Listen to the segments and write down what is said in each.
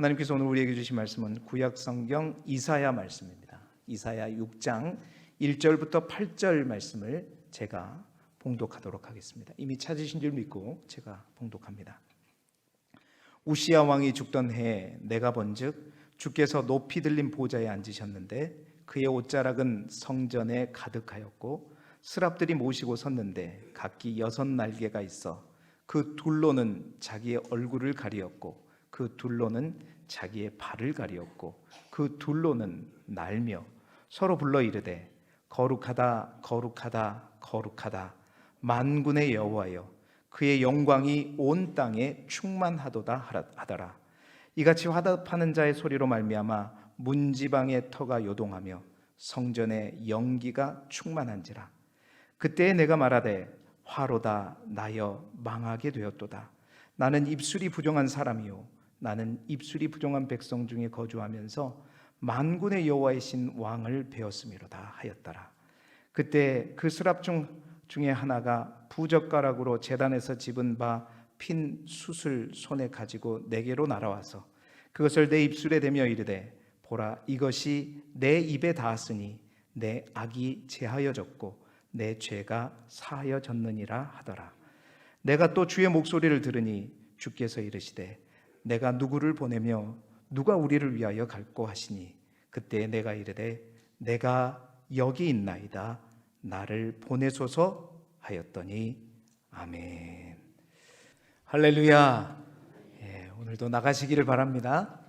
하나님께서 오늘 우리에게 주신 말씀은 구약 성경 이사야 말씀입니다. 이사야 6장 1절부터 8절 말씀을 제가 봉독하도록 하겠습니다. 이미 찾으신 줄 믿고 제가 봉독합니다. 우시야 왕이 죽던 해에 내가 본즉 주께서 높이 들린 보좌에 앉으셨는데 그의 옷자락은 성전에 가득하였고 스랍들이 모시고 섰는데 각기 6날개가 있어 그 둘로는 자기의 얼굴을 가리었고 그 둘로는 자기의 발을 가리었고 그 둘로는 날며 서로 불러 이르되 거룩하다 거룩하다 거룩하다 만군의 여호와여 그의 영광이 온 땅에 충만하도다 하더라. 이같이 화답하는 자의 소리로 말미암아 문지방의 터가 요동하며 성전의 연기가 충만한지라. 그때에 내가 말하되 화로다 나여 망하게 되었도다. 나는 입술이 부정한 사람이요 나는 입술이 부정한 백성 중에 거주하면서 만군의 여호와이신 왕을 배웠음이로다 하였더라. 그때 그 스랍 중에 하나가 부젓가락으로 제단에서 집은 바 핀 숯을 손에 가지고 내게로 날아와서 그것을 내 입술에 대며 이르되 보라 이것이 내 입에 닿았으니 내 악이 제하여졌고 내 죄가 사하여졌느니라 하더라. 내가 또 주의 목소리를 들으니 주께서 이르시되 내가 누구를 보내며 누가 우리를 위하여 갈꼬 하시니 그때 내가 이르되 내가 여기 있나이다 나를 보내소서 하였더니 아멘. 할렐루야. 오늘도 나가시기를 바랍니다.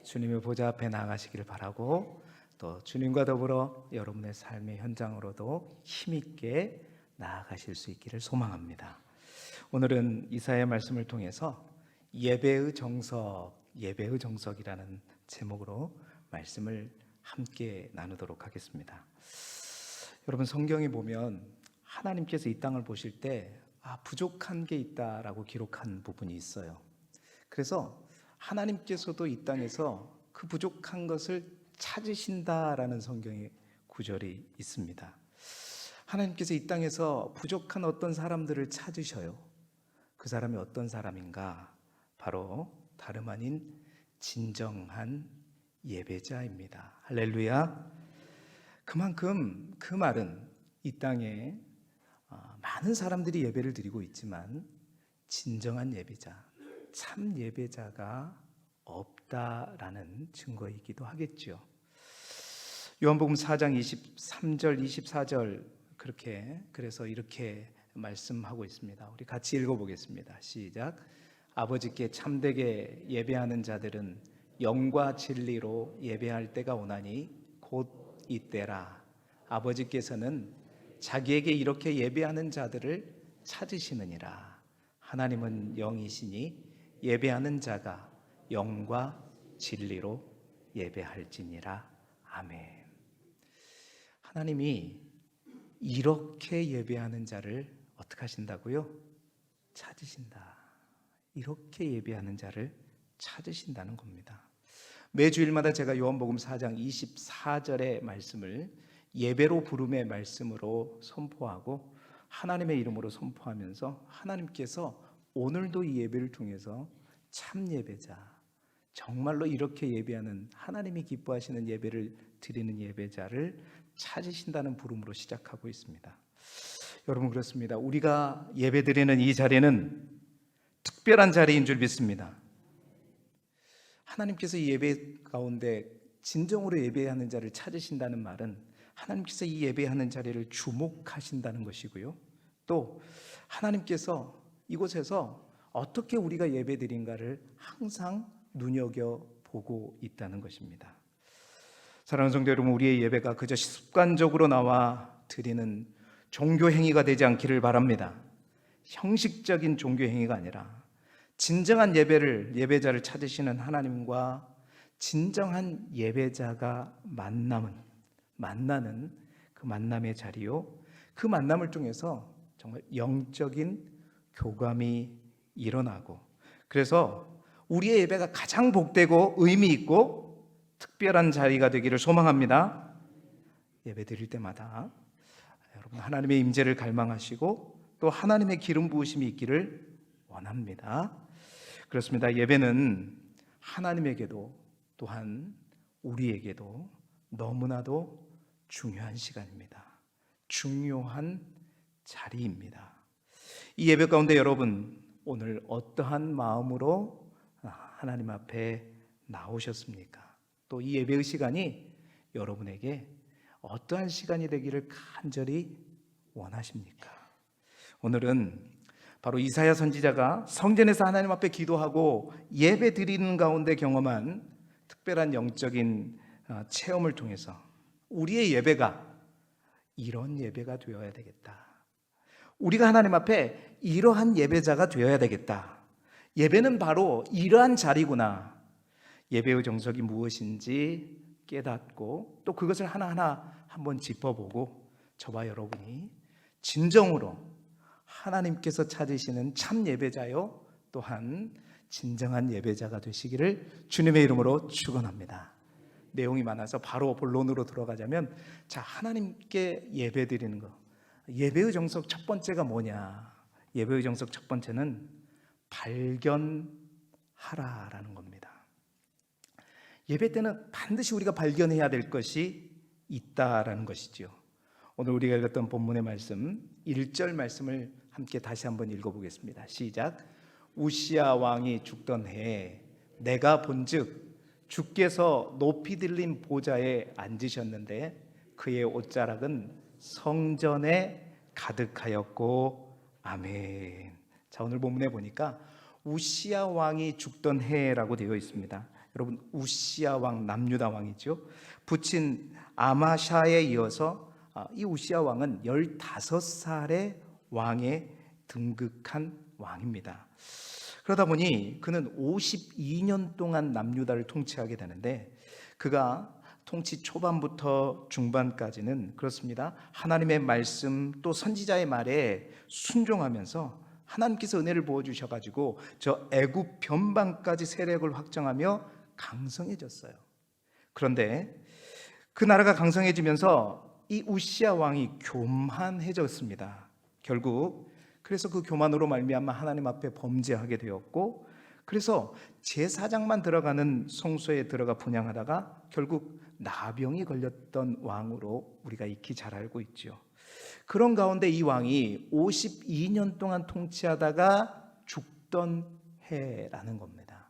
주님의 보좌 앞에 나가시기를 바라고 또 주님과 더불어 여러분의 삶의 현장으로도 힘있게 나아가실 수 있기를 소망합니다. 오늘은 이사야의 말씀을 통해서 예배의 정석이라는 제목으로 말씀을 함께 나누도록 하겠습니다. 여러분 성경에 보면 하나님께서 이 땅을 보실 때 부족한 게 있다라고 기록한 부분이 있어요. 그래서 하나님께서도 이 땅에서 그 부족한 것을 찾으신다라는 성경의 구절이 있습니다. 하나님께서 이 땅에서 부족한 어떤 사람들을 찾으셔요. 그 사람이 어떤 사람인가? 바로 다름 아닌 진정한 예배자입니다. 할렐루야. 그만큼 그 말은 이 땅에 많은 사람들이 예배를 드리고 있지만 진정한 예배자, 참 예배자가 없다라는 증거이기도 하겠죠. 요한복음 4장 23절 24절 그래서 이렇게 말씀하고 있습니다. 우리 같이 읽어보겠습니다. 시작. 아버지께 참되게 예배하는 자들은 영과 진리로 예배할 때가 오나니 곧 이때라. 아버지께서는 자기에게 이렇게 예배하는 자들을 찾으시느니라. 하나님은 영이시니 예배하는 자가 영과 진리로 예배할지니라. 아멘. 하나님이 이렇게 예배하는 자를 어떻게 하신다고요? 찾으신다. 이렇게 예배하는 자를 찾으신다는 겁니다. 매주일마다 제가 요한복음 4장 24절의 말씀을 예배로 부름의 말씀으로 선포하고 하나님의 이름으로 선포하면서 하나님께서 오늘도 이 예배를 통해서 참 예배자, 정말로 이렇게 예배하는 하나님이 기뻐하시는 예배를 드리는 예배자를 찾으신다는 부름으로 시작하고 있습니다. 여러분 그렇습니다. 우리가 예배 드리는 이 자리는 특별한 자리인 줄 믿습니다. 하나님께서 이 예배 가운데 진정으로 예배하는 자를 찾으신다는 말은 하나님께서 이 예배하는 자리를 주목하신다는 것이고요. 또 하나님께서 이곳에서 어떻게 우리가 예배드린가를 항상 눈여겨보고 있다는 것입니다. 사랑하는 성도 여러분, 우리의 예배가 그저 습관적으로 나와 드리는 종교 행위가 되지 않기를 바랍니다. 형식적인 종교 행위가 아니라 진정한 예배자를 찾으시는 하나님과 진정한 예배자가 만나는 그 만남의 자리요, 그 만남을 통해서 정말 영적인 교감이 일어나고, 그래서 우리의 예배가 가장 복되고 의미 있고 특별한 자리가 되기를 소망합니다. 예배 드릴 때마다 여러분 하나님의 임재를 갈망하시고 또 하나님의 기름 부으심이 있기를 원합니다. 그렇습니다. 예배는 하나님에게도 또한 우리에게도 너무나도 중요한 시간입니다. 중요한 자리입니다. 이 예배 가운데 여러분 오늘 어떠한 마음으로 하나님 앞에 나오셨습니까? 또 이 예배의 시간이 여러분에게 어떠한 시간이 되기를 간절히 원하십니까? 오늘은 바로 이사야 선지자가 성전에서 하나님 앞에 기도하고 예배 드리는 가운데 경험한 특별한 영적인 체험을 통해서 우리의 예배가 이런 예배가 되어야 되겠다. 우리가 하나님 앞에 이러한 예배자가 되어야 되겠다. 예배는 바로 이러한 자리구나. 예배의 정석이 무엇인지 깨닫고 또 그것을 하나하나 한번 짚어보고 저와 여러분이 진정으로 하나님께서 찾으시는 참 예배자요 또한 진정한 예배자가 되시기를 주님의 이름으로 축원합니다. 내용이 많아서 바로 본론으로 들어가자면 자, 하나님께 예배드리는 거. 예배의 정석 첫 번째가 뭐냐? 예배의 정석 첫 번째는 발견하라라는 겁니다. 예배 때는 반드시 우리가 발견해야 될 것이 있다라는 것이죠. 오늘 우리가 읽었던 본문의 말씀 1절 말씀을 함께 다시 한번 읽어보겠습니다. 시작. 우시야 왕이 죽던 해에 내가 본즉 주께서 높이 들린 보좌에 앉으셨는데 그의 옷자락은 성전에 가득하였고 아멘. 자, 오늘 본문에 보니까 우시야 왕이 죽던 해라고 되어 있습니다. 여러분 우시야 왕 남유다 왕이죠. 부친 아마샤에 이어서 이 우시야 왕은 15살의 왕에 등극한 왕입니다. 그러다 보니 그는 52년 동안 남유다를 통치하게 되는데 그가 통치 초반부터 중반까지는 그렇습니다. 하나님의 말씀 또 선지자의 말에 순종하면서 하나님께서 은혜를 부어주셔가지고 저 애굽 변방까지 세력을 확정하며 강성해졌어요. 그런데 그 나라가 강성해지면서 이 우시야 왕이 교만해졌습니다. 결국 그래서 그 교만으로 말미암아 하나님 앞에 범죄하게 되었고 그래서 제사장만 들어가는 성소에 들어가 분향하다가 결국 나병이 걸렸던 왕으로 우리가 익히 잘 알고 있죠. 그런 가운데 이 왕이 52년 동안 통치하다가 죽던 해라는 겁니다.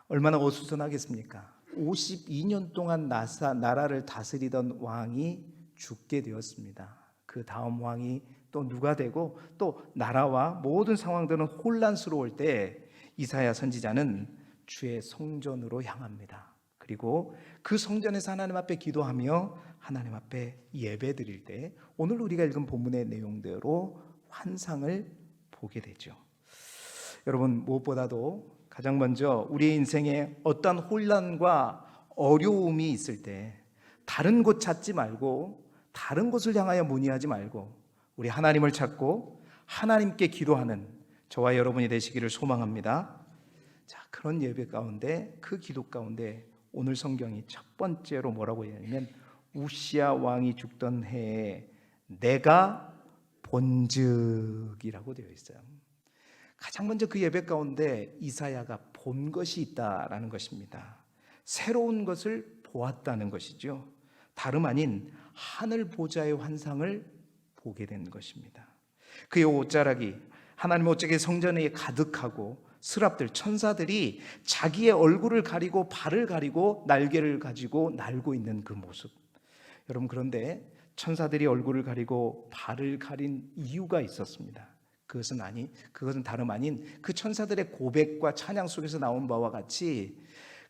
얼마나 어수선하겠습니까? 52년 동안 나라를 다스리던 왕이 죽게 되었습니다. 그 다음 왕이 또 누가 되고 또 나라와 모든 상황들은 혼란스러울 때 이사야 선지자는 주의 성전으로 향합니다. 그리고 그 성전에서 하나님 앞에 기도하며 하나님 앞에 예배 드릴 때 오늘 우리가 읽은 본문의 내용대로 환상을 보게 되죠. 여러분 무엇보다도 가장 먼저 우리의 인생에 어떤 혼란과 어려움이 있을 때 다른 곳 찾지 말고 다른 곳을 향하여 문의하지 말고 우리 하나님을 찾고 하나님께 기도하는 저와 여러분이 되시기를 소망합니다. 자, 그런 예배 가운데 그 기도 가운데 오늘 성경이 첫 번째로 뭐라고 얘기하냐면 우시야 왕이 죽던 해에 내가 본즉이라고 되어 있어요. 가장 먼저 그 예배 가운데 이사야가 본 것이 있다라는 것입니다. 새로운 것을 보았다는 것이죠. 다름 아닌 하늘 보좌의 환상을 보게 된 것입니다. 그의 옷자락이 하나님의 옷자락의 성전에 가득하고 스랍들 천사들이 자기의 얼굴을 가리고 발을 가리고 날개를 가지고 날고 있는 그 모습. 여러분 그런데 천사들이 얼굴을 가리고 발을 가린 이유가 있었습니다. 그것은 다름 아닌 그 천사들의 고백과 찬양 속에서 나온 바와 같이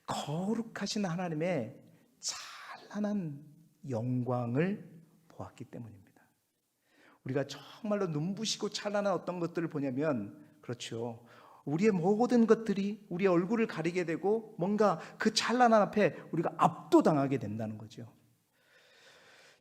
거룩하신 하나님의 찬란한 영광을 보았기 때문입니다. 우리가 정말로 눈부시고 찬란한 어떤 것들을 보냐면 그렇죠. 우리의 모든 것들이 우리의 얼굴을 가리게 되고 뭔가 그 찬란한 앞에 우리가 압도당하게 된다는 거죠.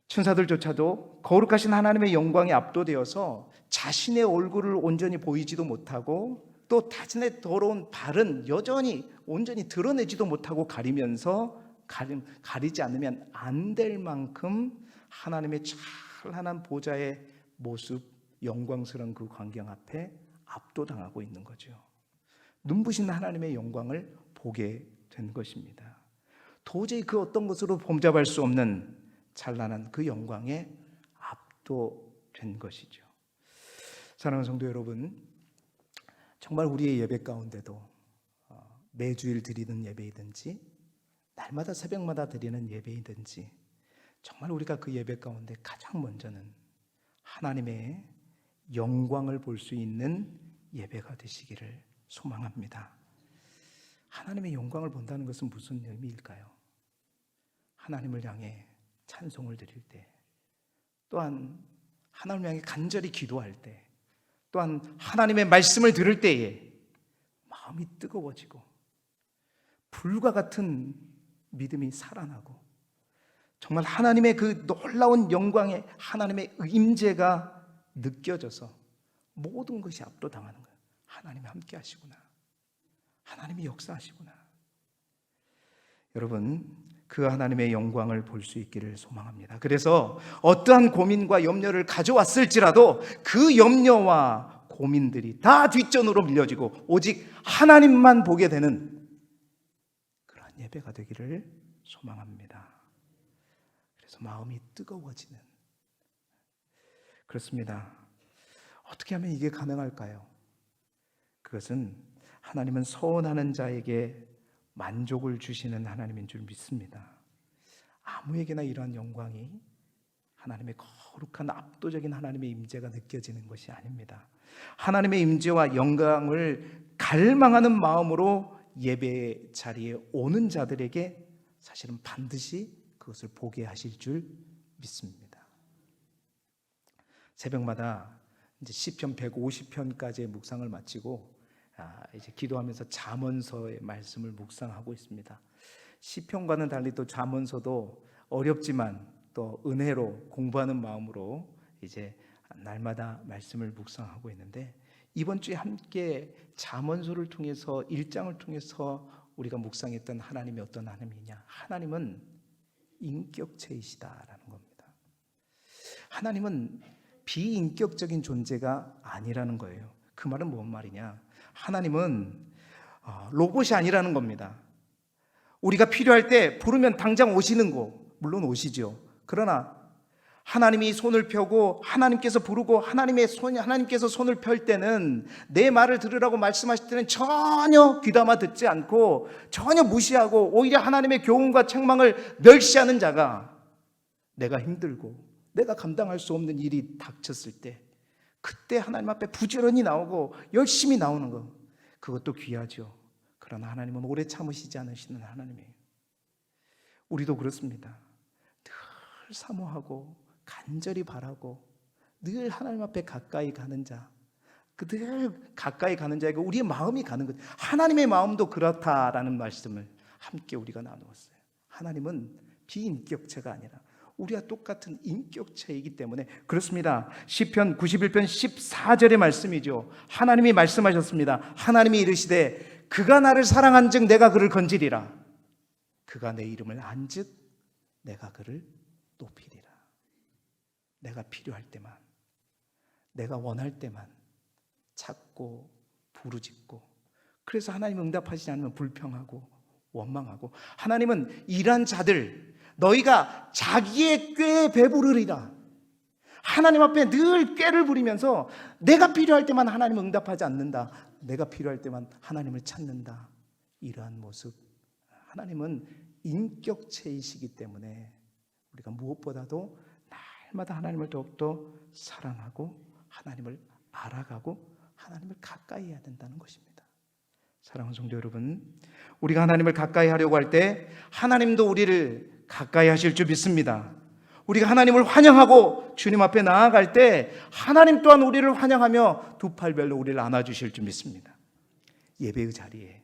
천사들조차도 거룩하신 하나님의 영광에 압도되어서 자신의 얼굴을 온전히 보이지도 못하고 또 자신의 더러운 발은 여전히 온전히 드러내지도 못하고 가리지 않으면 안 될 만큼 하나님의 찬란한 보좌의 모습, 영광스러운 그 광경 앞에 압도당하고 있는 거죠. 눈부신 하나님의 영광을 보게 된 것입니다. 도저히 그 어떤 것으로 범접할 수 없는 찬란한 그 영광에 압도된 것이죠. 사랑하는 성도 여러분, 정말 우리의 예배 가운데도 매주일 드리는 예배이든지 날마다 새벽마다 드리는 예배이든지 정말 우리가 그 예배 가운데 가장 먼저는 하나님의 영광을 볼 수 있는 예배가 되시기를 소망합니다. 하나님의 영광을 본다는 것은 무슨 의미일까요? 하나님을 향해 찬송을 드릴 때, 또한 하나님을 향해 간절히 기도할 때, 또한 하나님의 말씀을 들을 때에 마음이 뜨거워지고 불과 같은 믿음이 살아나고 정말 하나님의 그 놀라운 영광의 하나님의 임재가 느껴져서 모든 것이 압도당하는 거예요. 하나님이 함께 하시구나, 하나님이 역사하시구나. 여러분, 그 하나님의 영광을 볼 수 있기를 소망합니다. 그래서 어떠한 고민과 염려를 가져왔을지라도 그 염려와 고민들이 다 뒷전으로 밀려지고 오직 하나님만 보게 되는 그런 예배가 되기를 소망합니다. 그래서 마음이 뜨거워지는, 그렇습니다. 어떻게 하면 이게 가능할까요? 그것은 하나님은 서원하는 자에게 만족을 주시는 하나님인 줄 믿습니다. 아무에게나 이러한 영광이 하나님의 거룩한 압도적인 하나님의 임재가 느껴지는 것이 아닙니다. 하나님의 임재와 영광을 갈망하는 마음으로 예배 자리에 오는 자들에게 사실은 반드시 그것을 보게 하실 줄 믿습니다. 새벽마다 이제 시편 150편까지의 묵상을 마치고 이제 기도하면서 잠언서의 말씀을 묵상하고 있습니다. 시편과는 달리 또 잠언서도 어렵지만 또 은혜로 공부하는 마음으로 이제 날마다 말씀을 묵상하고 있는데, 이번 주에 함께 잠언서를 통해서 1장을 통해서 우리가 묵상했던 하나님이 어떤 하나님이냐? 하나님은 인격체이시다라는 겁니다. 하나님은 비인격적인 존재가 아니라는 거예요. 그 말은 뭔 말이냐? 하나님은 로봇이 아니라는 겁니다. 우리가 필요할 때 부르면 당장 오시는 거, 물론 오시죠. 그러나 하나님이 손을 펴고 하나님께서 부르고 하나님께서 손을 펼 때는, 내 말을 들으라고 말씀하실 때는 전혀 귀담아 듣지 않고 전혀 무시하고 오히려 하나님의 교훈과 책망을 멸시하는 자가 내가 힘들고 내가 감당할 수 없는 일이 닥쳤을 때 그때 하나님 앞에 부지런히 나오고 열심히 나오는 것, 그것도 귀하죠. 그러나 하나님은 오래 참으시지 않으시는 하나님이에요. 우리도 그렇습니다. 늘 사모하고 간절히 바라고 늘 하나님 앞에 가까이 가는 자, 늘 가까이 가는 자에게 우리의 마음이 가는 것, 하나님의 마음도 그렇다라는 말씀을 함께 우리가 나누었어요. 하나님은 비인격체가 아니라 우리와 똑같은 인격체이기 때문에 그렇습니다. 시편 91편 14절의 말씀이죠. 하나님이 말씀하셨습니다. 하나님이 이르시되 그가 나를 사랑한즉 내가 그를 건지리라. 그가 내 이름을 안즉 내가 그를 높이리라. 내가 필요할 때만, 내가 원할 때만 찾고 부르짖고, 그래서 하나님 응답하시지 않으면 불평하고 원망하고, 하나님은 이런 자들, 너희가 자기의 꾀에 배부르리라. 하나님 앞에 늘 꾀를 부리면서 내가 필요할 때만 하나님 응답하지 않는다, 내가 필요할 때만 하나님을 찾는다, 이러한 모습. 하나님은 인격체이시기 때문에 우리가 무엇보다도 날마다 하나님을 더욱더 사랑하고 하나님을 알아가고 하나님을 가까이 해야 된다는 것입니다. 사랑하는 성도 여러분, 우리가 하나님을 가까이 하려고 할 때 하나님도 우리를 가까이 하실 줄 믿습니다. 우리가 하나님을 환영하고 주님 앞에 나아갈 때 하나님 또한 우리를 환영하며 두 팔별로 우리를 안아주실 줄 믿습니다. 예배의 자리에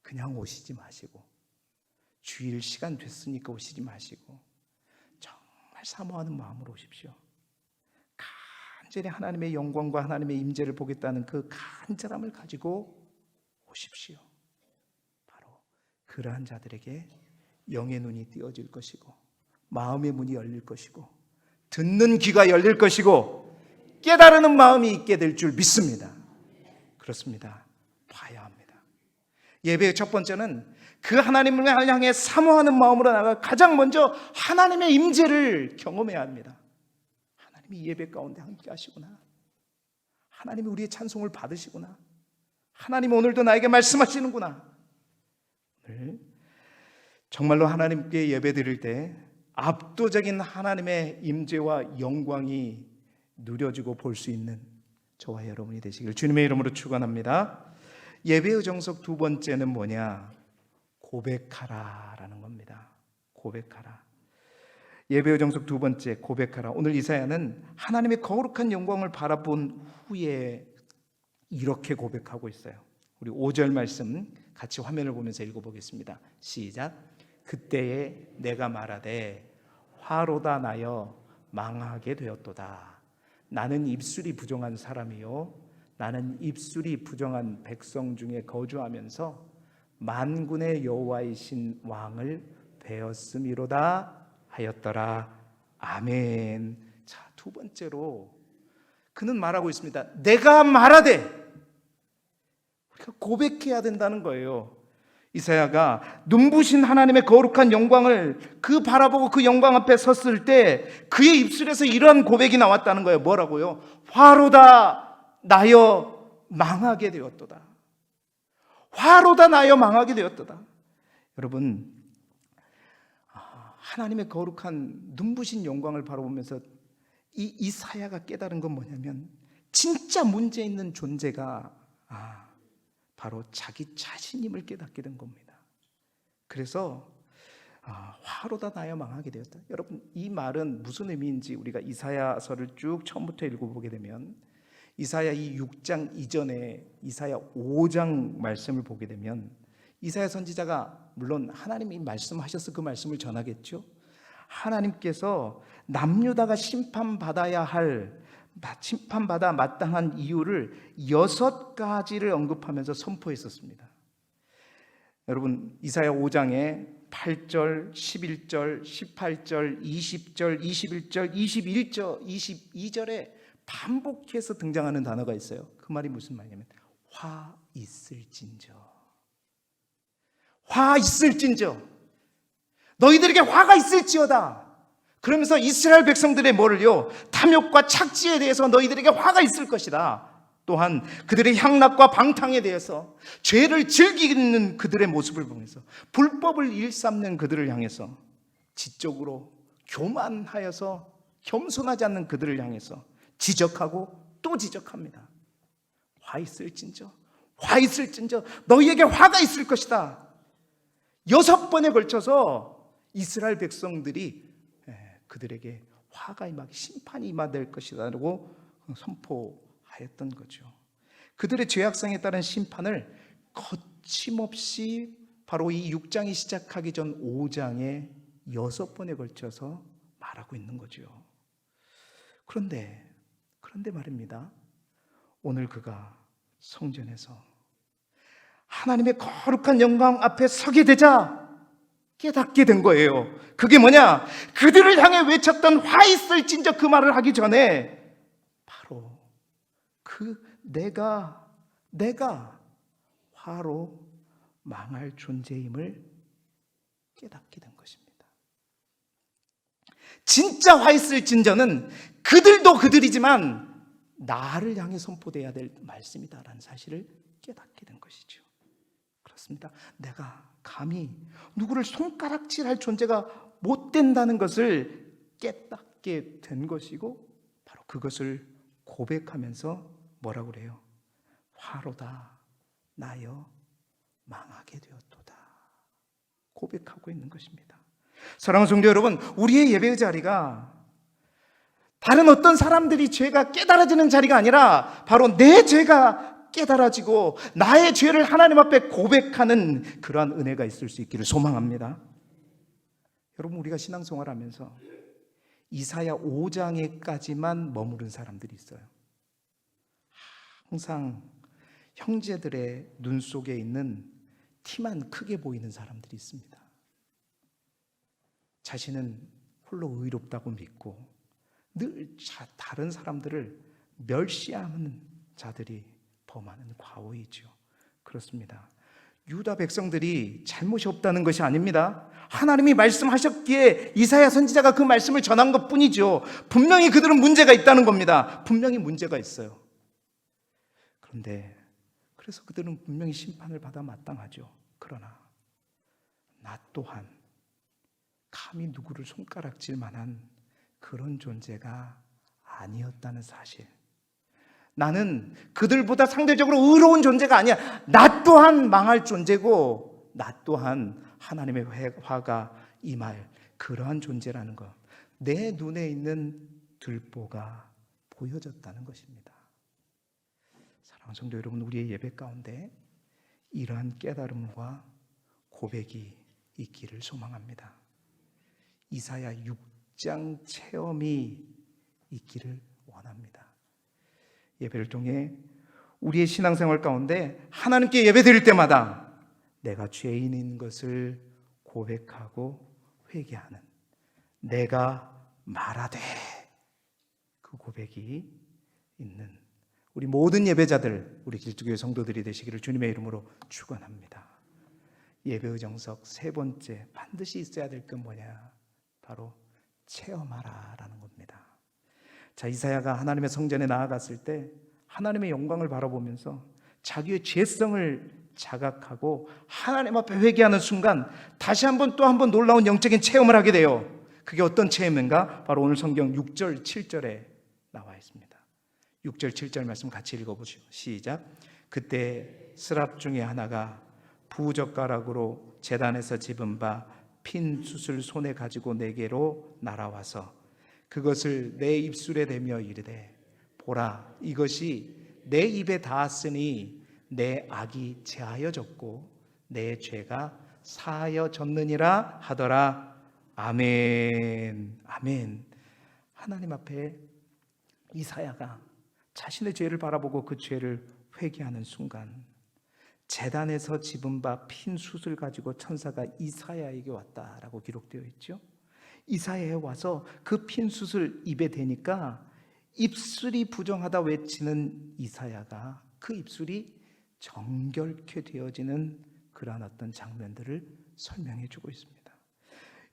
그냥 오시지 마시고, 주일 시간 됐으니까 오시지 마시고 정말 사모하는 마음으로 오십시오. 간절히 하나님의 영광과 하나님의 임재를 보겠다는 그 간절함을 가지고 오십시오. 바로 그러한 자들에게 영의 눈이 띄어질 것이고 마음의 문이 열릴 것이고 듣는 귀가 열릴 것이고 깨달으는 마음이 있게 될 줄 믿습니다. 그렇습니다. 봐야 합니다. 예배의 첫 번째는 그 하나님을 향해 사모하는 마음으로 나가 가장 먼저 하나님의 임재를 경험해야 합니다. 하나님이 예배 가운데 함께 하시구나. 하나님이 우리의 찬송을 받으시구나. 하나님 오늘도 나에게 말씀하시는구나. 오늘 정말로 하나님께 예배 드릴 때 압도적인 하나님의 임재와 영광이 누려지고 볼 수 있는 저와 여러분이 되시길 주님의 이름으로 축원합니다. 예배의 정석 두 번째는 뭐냐? 고백하라라는 겁니다. 고백하라. 예배의 정석 두 번째, 고백하라. 오늘 이사야는 하나님의 거룩한 영광을 바라본 후에 이렇게 고백하고 있어요. 우리 5절 말씀 같이 화면을 보면서 읽어보겠습니다. 시작. 그때에 내가 말하되 화로다 나여 망하게 되었도다. 나는 입술이 부정한 사람이요 나는 입술이 부정한 백성 중에 거주하면서 만군의 여호와이신 왕을 배웠음이로다 하였더라. 아멘. 자, 두 번째로 그는 말하고 있습니다. 내가 말하되, 우리가 고백해야 된다는 거예요. 이사야가 눈부신 하나님의 거룩한 영광을 그 바라보고 그 영광 앞에 섰을 때 그의 입술에서 이런 고백이 나왔다는 거예요. 뭐라고요? 화로다 나여 망하게 되었도다. 화로다 나여 망하게 되었도다. 여러분, 하나님의 거룩한 눈부신 영광을 바라보면서 이 이사야가 깨달은 건 뭐냐면 진짜 문제 있는 존재가 바로 자기 자신임을 깨닫게 된 겁니다. 그래서 화로다 나여 망하게 되었다. 여러분, 이 말은 무슨 의미인지 우리가 이사야서를 쭉 처음부터 읽어보게 되면 이사야 이 6장 이전에 이사야 5장 말씀을 보게 되면 이사야 선지자가 물론 하나님이 말씀하셔서 그 말씀을 전하겠죠. 하나님께서 남유다가 심판받아 마땅한 이유를 6가지를 언급하면서 선포했었습니다. 여러분, 이사야 5장에 8절, 11절, 18절, 20절, 21절, 21절, 22절에 반복해서 등장하는 단어가 있어요. 그 말이 무슨 말이냐면 화 있을진저, 화 있을진저, 너희들에게 화가 있을지어다. 그러면서 이스라엘 백성들의 뭐를요? 탐욕과 착지에 대해서 너희들에게 화가 있을 것이다. 또한 그들의 향락과 방탕에 대해서 죄를 즐기는 그들의 모습을 보면서 불법을 일삼는 그들을 향해서 지적으로 교만하여서 겸손하지 않는 그들을 향해서 지적하고 또 지적합니다. 화 있을진저, 화 있을진저, 너희에게 화가 있을 것이다. 6번에 걸쳐서 이스라엘 백성들이 그들에게 화가 임하게 심판이 임하될 것이라고 선포하였던 거죠. 그들의 죄악성에 따른 심판을 거침없이 바로 이 6장이 시작하기 전 5장에 6번에 걸쳐서 말하고 있는 거죠. 그런데 말입니다. 오늘 그가 성전에서 하나님의 거룩한 영광 앞에 서게 되자 깨닫게 된 거예요. 그게 뭐냐? 그들을 향해 외쳤던 화 있을진저 그 말을 하기 전에 바로 내가 화로 망할 존재임을 깨닫게 된 것입니다. 진짜 화 있을진저는 그들도 그들이지만 나를 향해 선포돼야 될 말씀이다라는 사실을 깨닫게 된 것이죠. 그렇습니다. 내가 감히 누구를 손가락질할 존재가 못 된다는 것을 깨닫게 된 것이고 바로 그것을 고백하면서 뭐라고 그래요? 화로다 나여 망하게 되었도다. 고백하고 있는 것입니다. 사랑하는 성도 여러분, 우리의 예배의 자리가 다른 어떤 사람들이 죄가 깨달아지는 자리가 아니라 바로 내 죄가 깨달아지고 나의 죄를 하나님 앞에 고백하는 그러한 은혜가 있을 수 있기를 소망합니다. 여러분, 우리가 신앙생활 하면서 이사야 5장에까지만 머무른 사람들이 있어요. 항상 형제들의 눈 속에 있는 티만 크게 보이는 사람들이 있습니다. 자신은 홀로 의롭다고 믿고 늘 다른 사람들을 멸시하는 자들이 범하는 과오이죠. 그렇습니다. 유다 백성들이 잘못이 없다는 것이 아닙니다. 하나님이 말씀하셨기에 이사야 선지자가 그 말씀을 전한 것뿐이죠. 분명히 그들은 문제가 있다는 겁니다. 분명히 문제가 있어요. 그런데 그래서 그들은 분명히 심판을 받아 마땅하죠. 그러나 나 또한 감히 누구를 손가락질 만한 그런 존재가 아니었다는 사실. 나는 그들보다 상대적으로 의로운 존재가 아니야. 나 또한 망할 존재고 나 또한 하나님의 화가 임할 그러한 존재라는 것. 내 눈에 있는 들보가 보여졌다는 것입니다. 사랑하는 성도 여러분, 우리의 예배 가운데 이러한 깨달음과 고백이 있기를 소망합니다. 이사야 6장 체험이 있기를 원합니다. 예배를 통해 우리의 신앙생활 가운데 하나님께 예배드릴 때마다 내가 죄인인 것을 고백하고 회개하는, 내가 말하되 그 고백이 있는 우리 모든 예배자들, 우리 길쭉교회 성도들이 되시기를 주님의 이름으로 축원합니다. 예배의 정석 세 번째, 반드시 있어야 될 건 뭐냐? 바로 체험하라라는 겁니다. 자, 이사야가 하나님의 성전에 나아갔을 때 하나님의 영광을 바라보면서 자기의 죄성을 자각하고 하나님 앞에 회개하는 순간 다시 한번 또 한 번 놀라운 영적인 체험을 하게 돼요. 그게 어떤 체험인가? 바로 오늘 성경 6절 7절에 나와 있습니다. 6절 7절 말씀 같이 읽어보시죠. 시작. 그때 스랍 중에 하나가 부젓가락으로 제단에서 집은 바 핀 숯을 손에 가지고 내게로 날아와서 그것을 내 입술에 대며 이르되 보라, 이것이 내 입에 닿았으니 내 악이 제하여졌고 내 죄가 사하여졌느니라 하더라. 아멘. 아멘. 하나님 앞에 이사야가 자신의 죄를 바라보고 그 죄를 회개하는 순간 제단에서 집은 바 핀 숯을 가지고 천사가 이사야에게 왔다라고 기록되어 있죠. 이사야에 와서 그 핀 숯을 입에 대니까 입술이 부정하다 외치는 이사야가 그 입술이 정결케 되어지는 그러한 어떤 장면들을 설명해 주고 있습니다.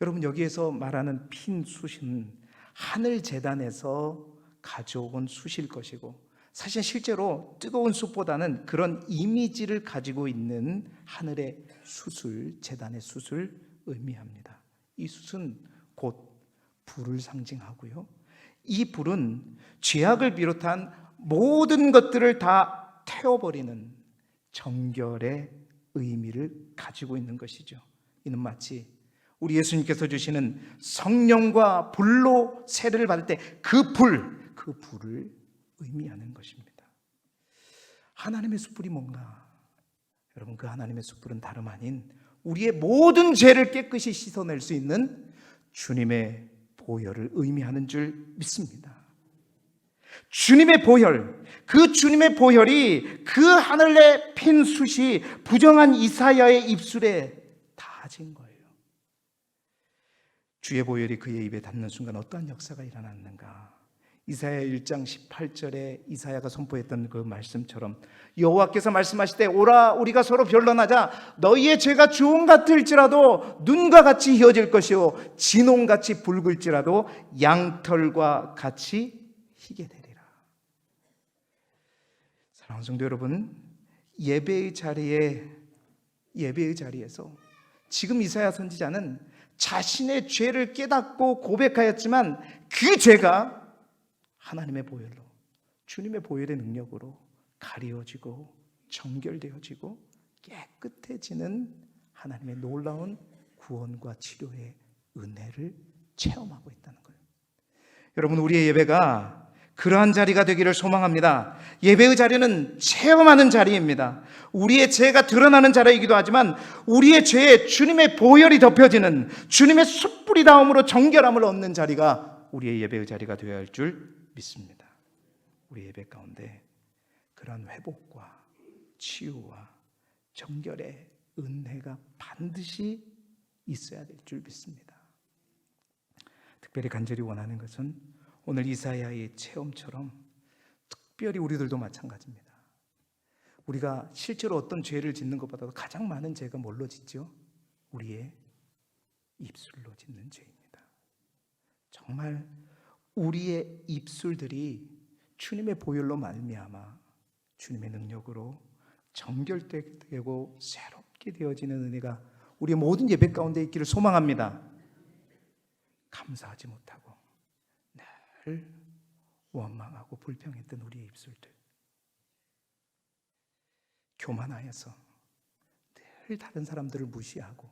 여러분, 여기에서 말하는 핀 숯은 하늘 제단에서 가져온 숯일 것이고, 사실 실제로 뜨거운 숯보다는 그런 이미지를 가지고 있는 하늘의 숯을, 제단의 숯을 의미합니다. 이 숯은 곧 불을 상징하고요, 이 불은 죄악을 비롯한 모든 것들을 다 태워버리는 정결의 의미를 가지고 있는 것이죠. 이는 마치 우리 예수님께서 주시는 성령과 불로 세례를 받을 때 그 불을 의미하는 것입니다. 하나님의 숯불이 뭔가? 여러분, 그 하나님의 숯불은 다름 아닌 우리의 모든 죄를 깨끗이 씻어낼 수 있는 주님의 보혈을 의미하는 줄 믿습니다. 주님의 보혈, 그 주님의 보혈이 그 하늘에 핀 숯이 부정한 이사야의 입술에 닿아진 거예요. 주의 보혈이 그의 입에 닿는 순간 어떠한 역사가 일어났는가? 이사야 1장 18절에 이사야가 선포했던 그 말씀처럼 여호와께서 말씀하실 때 오라 우리가 서로 변론하자. 너희의 죄가 주홍 같을지라도 눈과 같이 희어질 것이요 진홍같이 붉을지라도 양털과 같이 희게 되리라. 사랑하는 성도 여러분, 예배의 자리에서 지금 이사야 선지자는 자신의 죄를 깨닫고 고백하였지만 그 죄가 하나님의 보혈로, 주님의 보혈의 능력으로 가리워지고 정결되어지고 깨끗해지는 하나님의 놀라운 구원과 치료의 은혜를 체험하고 있다는 거예요. 여러분, 우리의 예배가 그러한 자리가 되기를 소망합니다. 예배의 자리는 체험하는 자리입니다. 우리의 죄가 드러나는 자리이기도 하지만 우리의 죄에 주님의 보혈이 덮여지는, 주님의 숯불이 닿음으로 정결함을 얻는 자리가 우리의 예배의 자리가 되어야 할 줄 믿습니다. 우리 예배 가운데 그런 회복과 치유와 정결의 은혜가 반드시 있어야 될 줄 믿습니다. 특별히 간절히 원하는 것은 오늘 이사야의 체험처럼 특별히 우리들도 마찬가지입니다. 우리가 실제로 어떤 죄를 짓는 것보다도 가장 많은 죄가 뭘로 짓죠? 우리의 입술로 짓는 죄입니다. 정말 우리의 입술들이 주님의 보혈로 말미암아 주님의 능력으로 정결되고 새롭게 되어지는 은혜가 우리의 모든 예배 가운데 있기를 소망합니다. 감사하지 못하고 늘 원망하고 불평했던 우리의 입술들, 교만하여서 늘 다른 사람들을 무시하고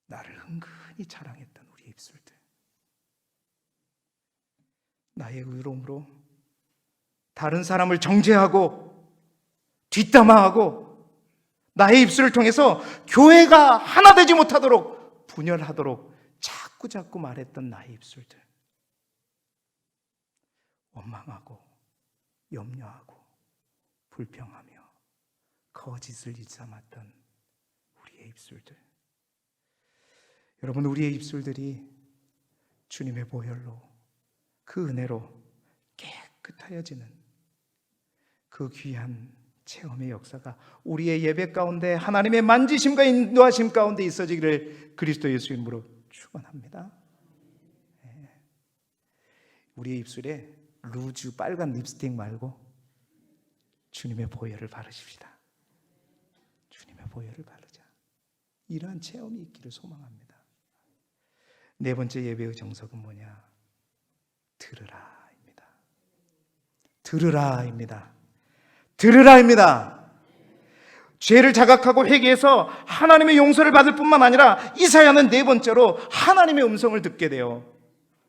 나를 은근히 자랑했던 우리의 입술들, 나의 의로움으로 다른 사람을 정죄하고 뒷담화하고 나의 입술을 통해서 교회가 하나 되지 못하도록 분열하도록 자꾸 말했던 나의 입술들, 원망하고 염려하고 불평하며 거짓을 일삼았던 우리의 입술들, 여러분, 우리의 입술들이 주님의 보혈로 그 은혜로 깨끗하여지는 그 귀한 체험의 역사가 우리의 예배 가운데 하나님의 만지심과 인도하심 가운데 있어지기를 그리스도 예수 이름으로 축원합니다. 우리의 입술에 루즈 빨간 립스틱 말고 주님의 보혈을 바르십시다. 주님의 보혈을 바르자. 이러한 체험이 있기를 소망합니다. 네 번째 예배의 정석은 뭐냐? 들으라입니다. 들으라입니다. 들으라입니다. 죄를 자각하고 회개해서 하나님의 용서를 받을 뿐만 아니라 이사야는 네 번째로 하나님의 음성을 듣게 돼요.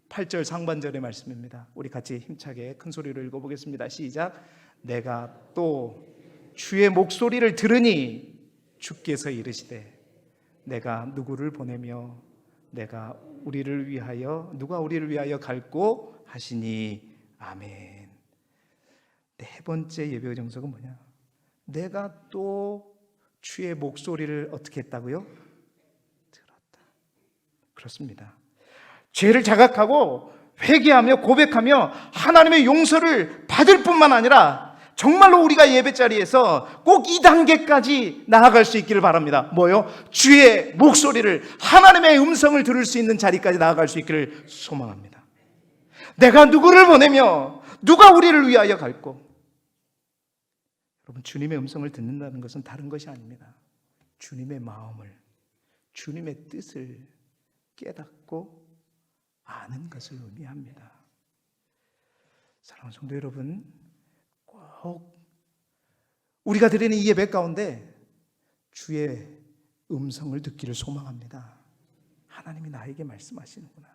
8절 상반절의 말씀입니다. 우리 같이 힘차게 큰 소리로 읽어보겠습니다. 시작. 내가 또 주의 목소리를 들으니 주께서 이르시되 내가 누구를 보내며 내가 우리를 위하여 누가 우리를 위하여 갈고 하시니 아멘. 네 번째 예배의 정석은 뭐냐? 내가 또 주의 목소리를 어떻게 했다고요? 들었다. 그렇습니다. 죄를 자각하고 회개하며 고백하며 하나님의 용서를 받을 뿐만 아니라 정말로 우리가 예배 자리에서 꼭 이 단계까지 나아갈 수 있기를 바랍니다. 뭐요? 주의 목소리를, 하나님의 음성을 들을 수 있는 자리까지 나아갈 수 있기를 소망합니다. 내가 누구를 보내며 누가 우리를 위하여 갈고. 여러분, 주님의 음성을 듣는다는 것은 다른 것이 아닙니다. 주님의 마음을, 주님의 뜻을 깨닫고 아는 것을 의미합니다. 사랑하는 성도 여러분, 꼭 우리가 드리는 이 예배 가운데 주의 음성을 듣기를 소망합니다. 하나님이 나에게 말씀하시는구나.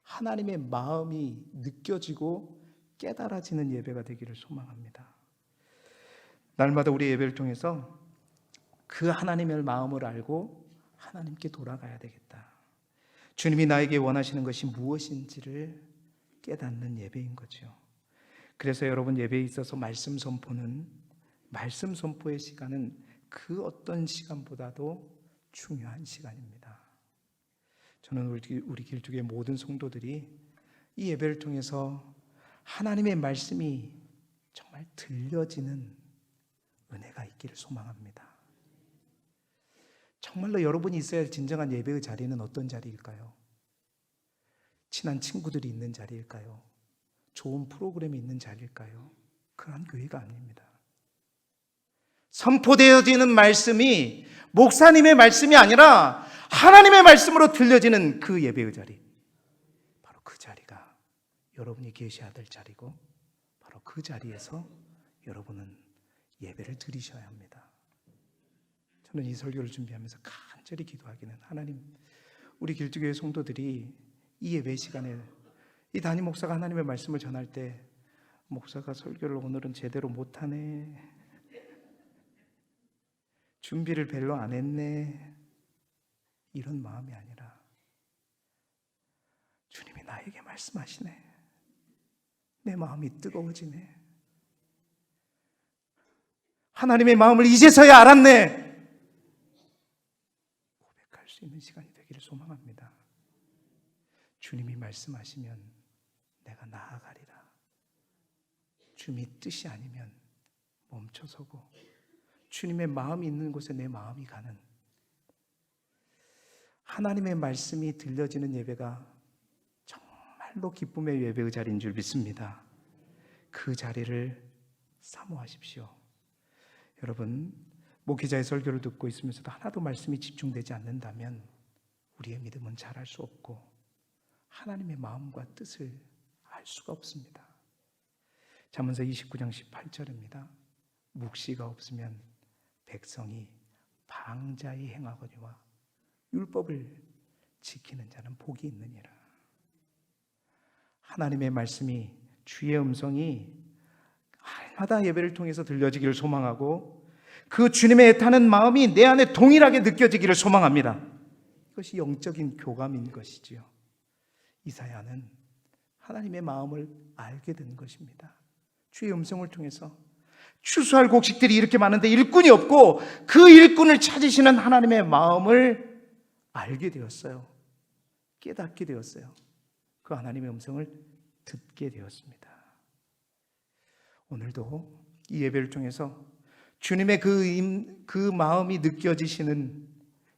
하나님의 마음이 느껴지고 깨달아지는 예배가 되기를 소망합니다. 날마다 우리 예배를 통해서 그 하나님의 마음을 알고 하나님께 돌아가야 되겠다. 주님이 나에게 원하시는 것이 무엇인지를 깨닫는 예배인 거죠. 그래서 여러분, 예배에 있어서 말씀 선포의 시간은 그 어떤 시간보다도 중요한 시간입니다. 저는 우리 길쭉의 모든 성도들이 이 예배를 통해서 하나님의 말씀이 정말 들려지는 은혜가 있기를 소망합니다. 정말로 여러분이 있어야 할 진정한 예배의 자리는 어떤 자리일까요? 친한 친구들이 있는 자리일까요? 좋은 프로그램이 있는 자리일까요? 그런 교회가 아닙니다. 선포되어지는 말씀이 목사님의 말씀이 아니라 하나님의 말씀으로 들려지는 그 예배의 자리, 바로 그 자리가 여러분이 계셔야 될 자리고, 바로 그 자리에서 여러분은 예배를 드리셔야 합니다. 저는 이 설교를 준비하면서 간절히 기도하기는, 하나님, 우리 길쭉교회 성도들이 이 예배 시간에 이 담임 목사가 하나님의 말씀을 전할 때 목사가 설교를 오늘은 제대로 못하네, 준비를 별로 안 했네, 이런 마음이 아니라 주님이 나에게 말씀하시네, 내 마음이 뜨거워지네, 하나님의 마음을 이제서야 알았네, 고백할 수 있는 시간이 되기를 소망합니다. 주님이 말씀하시면 내가 나아가리라. 주님의 뜻이 아니면 멈춰서고 주님의 마음이 있는 곳에 내 마음이 가는 하나님의 말씀이 들려지는 예배가 정말로 기쁨의 예배의 자리인 줄 믿습니다. 그 자리를 사모하십시오. 여러분, 목회자의 설교를 듣고 있으면서도 하나도 말씀이 집중되지 않는다면 우리의 믿음은 자랄 수 없고 하나님의 마음과 뜻을 알 수가 없습니다. 잠언서 29장 18절입니다. 묵시가 없으면 백성이 방자히 행하거니와 율법을 지키는 자는 복이 있느니라. 하나님의 말씀이, 주의 음성이 날마다 예배를 통해서 들려지기를 소망하고 그 주님의 애타는 마음이 내 안에 동일하게 느껴지기를 소망합니다. 이것이 영적인 교감인 것이지요. 이사야는 하나님의 마음을 알게 된 것입니다. 주의 음성을 통해서 추수할 곡식들이 이렇게 많은데 일꾼이 없고 그 일꾼을 찾으시는 하나님의 마음을 알게 되었어요. 깨닫게 되었어요. 그 하나님의 음성을 듣게 되었습니다. 오늘도 이 예배를 통해서 주님의 그 마음이 느껴지시는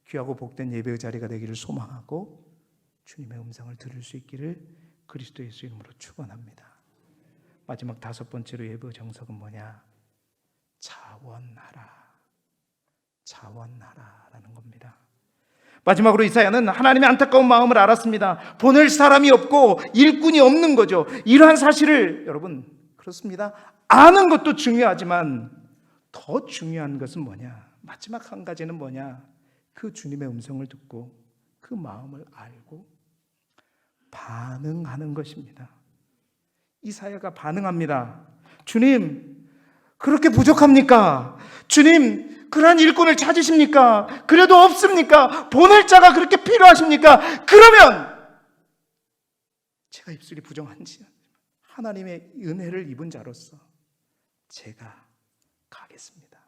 귀하고 복된 예배의 자리가 되기를 소망하고 주님의 음성을 들을 수 있기를 그리스도 예수 이름으로 축원합니다. 마지막 5번째로 예배의 정석은 뭐냐? 자원하라라는 겁니다. 마지막으로 이사야는 하나님의 안타까운 마음을 알았습니다. 보낼 사람이 없고 일꾼이 없는 거죠. 이러한 사실을 여러분, 그렇습니다. 아는 것도 중요하지만 더 중요한 것은 뭐냐? 마지막 한 가지는 뭐냐? 그 주님의 음성을 듣고 그 마음을 알고 반응하는 것입니다. 이사야가 반응합니다. 주님, 그렇게 부족합니까? 주님, 그러한 일꾼을 찾으십니까? 그래도 없습니까? 보낼 자가 그렇게 필요하십니까? 그러면 제가 입술이 부정한지 하나님의 은혜를 입은 자로서 제가 가겠습니다.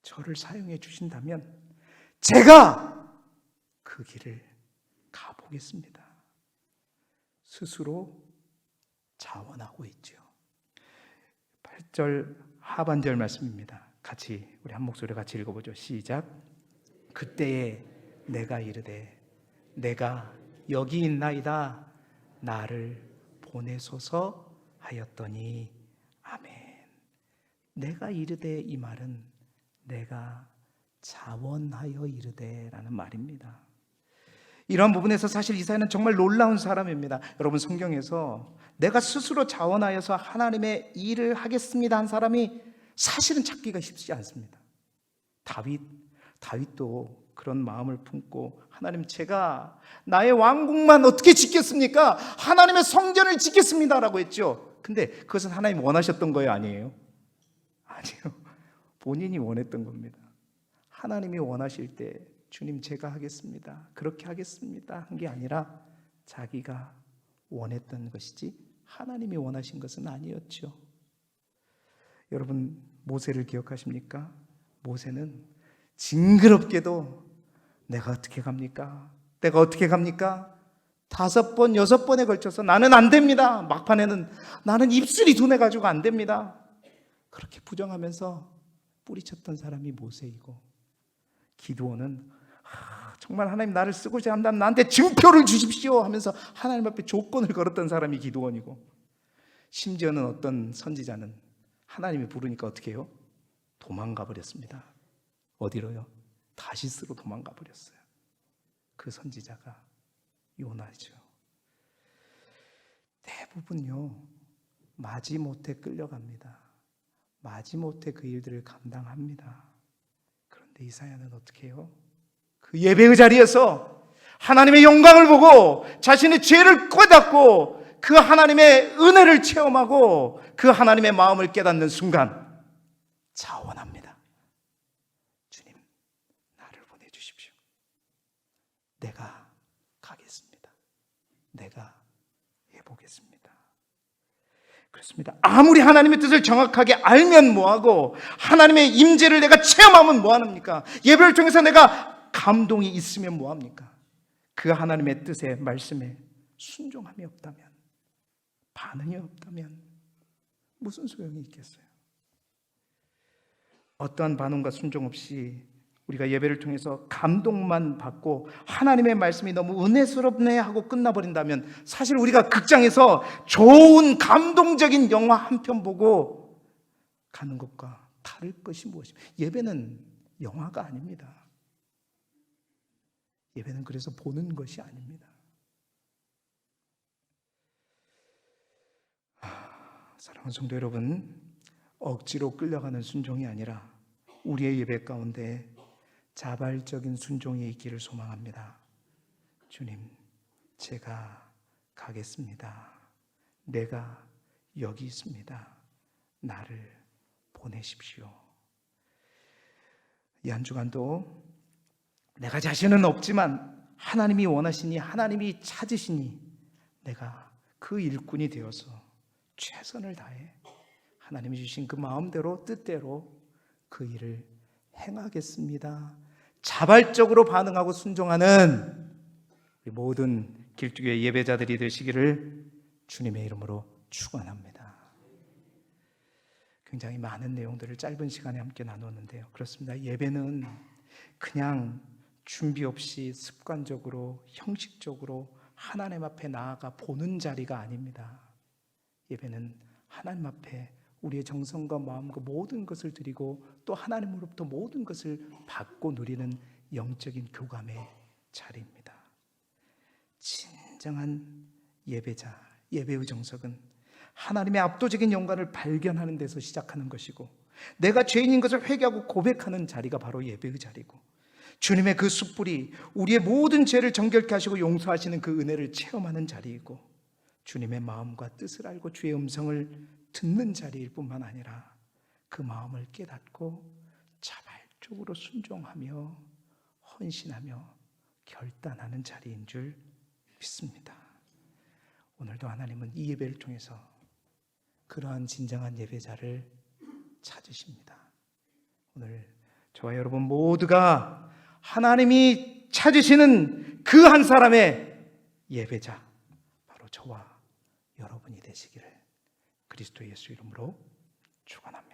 저를 사용해 주신다면 제가 그 길을 가보겠습니다. 스스로 자원하고 있죠. 8절 하반절 말씀입니다. 같이 우리 한 목소리 같이 읽어보죠. 시작. 그때에 내가 이르되 내가 여기 있나이다 나를 보내소서 하였더니 아멘. 내가 이르되 이 말은 내가 자원하여 이르되라는 말입니다. 이런 부분에서 사실 이사야는 정말 놀라운 사람입니다. 여러분, 성경에서 내가 스스로 자원하여서 하나님의 일을 하겠습니다 한 사람이 사실은 찾기가 쉽지 않습니다. 다윗도 그런 마음을 품고 하나님, 제가 나의 왕국만 어떻게 짓겠습니까? 하나님의 성전을 짓겠습니다라고 했죠. 근데 그것은 하나님 원하셨던 거예요, 아니에요? 아니요. 본인이 원했던 겁니다. 하나님이 원하실 때 주님, 제가 하겠습니다, 그렇게 하겠습니다 한 게 아니라 자기가 원했던 것이지 하나님이 원하신 것은 아니었죠. 여러분, 모세를 기억하십니까? 모세는 징그럽게도 내가 어떻게 갑니까? 5번, 6번에 걸쳐서 나는 안 됩니다. 막판에는 나는 입술이 둔해가지고 안 됩니다. 그렇게 부정하면서 뿌리쳤던 사람이 모세이고, 기드온은 정말 하나님 나를 쓰고자 한다면 나한테 증표를 주십시오 하면서 하나님 앞에 조건을 걸었던 사람이 기드온이고, 심지어는 어떤 선지자는 하나님이 부르니까 어떻게 해요? 도망가 버렸습니다. 어디로요? 다시스로 도망가 버렸어요. 그 선지자가 요나죠. 대부분요, 마지못해 끌려갑니다. 마지못해 그 일들을 감당합니다. 그런데 이사야는 어떻게 해요? 그 예배의 자리에서 하나님의 영광을 보고 자신의 죄를 깨닫고 그 하나님의 은혜를 체험하고 그 하나님의 마음을 깨닫는 순간 자원합니다. 주님, 나를 보내주십시오. 내가 가겠습니다. 내가 해보겠습니다. 그렇습니다. 아무리 하나님의 뜻을 정확하게 알면 뭐하고 하나님의 임재를 내가 체험하면 뭐합니까? 예배를 통해서 내가 감동이 있으면 뭐합니까? 그 하나님의 뜻에, 말씀에 순종함이 없다면, 반응이 없다면 무슨 소용이 있겠어요? 어떠한 반응과 순종 없이 우리가 예배를 통해서 감동만 받고 하나님의 말씀이 너무 은혜스럽네 하고 끝나버린다면 사실 우리가 극장에서 좋은 감동적인 영화 한 편 보고 가는 것과 다를 것이 무엇입니까? 예배는 영화가 아닙니다. 예배는 그래서 보는 것이 아닙니다. 사랑하는 성도 여러분, 억지로 끌려가는 순종이 아니라 우리의 예배 가운데 자발적인 순종이 있기를 소망합니다. 주님, 제가 가겠습니다. 내가 여기 있습니다. 나를 보내십시오. 이 한 주간도 내가 자신은 없지만 하나님이 원하시니, 하나님이 찾으시니 내가 그 일꾼이 되어서 최선을 다해 하나님이 주신 그 마음대로 뜻대로 그 일을 행하겠습니다. 자발적으로 반응하고 순종하는 우리 모든 길쭉의 예배자들이 되시기를 주님의 이름으로 축원합니다. 굉장히 많은 내용들을 짧은 시간에 함께 나눴는데요. 그렇습니다. 예배는 그냥 준비 없이 습관적으로 형식적으로 하나님 앞에 나아가 보는 자리가 아닙니다. 예배는 하나님 앞에 우리의 정성과 마음과 모든 것을 드리고 또 하나님으로부터 모든 것을 받고 누리는 영적인 교감의 자리입니다. 진정한 예배자, 예배의 정석은 하나님의 압도적인 영광을 발견하는 데서 시작하는 것이고, 내가 죄인인 것을 회개하고 고백하는 자리가 바로 예배의 자리고, 주님의 그 숯불이 우리의 모든 죄를 정결케 하시고 용서하시는 그 은혜를 체험하는 자리이고, 주님의 마음과 뜻을 알고 주의 음성을 듣는 자리일 뿐만 아니라 그 마음을 깨닫고 자발적으로 순종하며 헌신하며 결단하는 자리인 줄 믿습니다. 오늘도 하나님은 이 예배를 통해서 그러한 진정한 예배자를 찾으십니다. 오늘 저와 여러분 모두가 하나님이 찾으시는 그 한 사람의 예배자, 바로 저와 여러분이 되시기를 그리스도 예수 이름으로 축원합니다.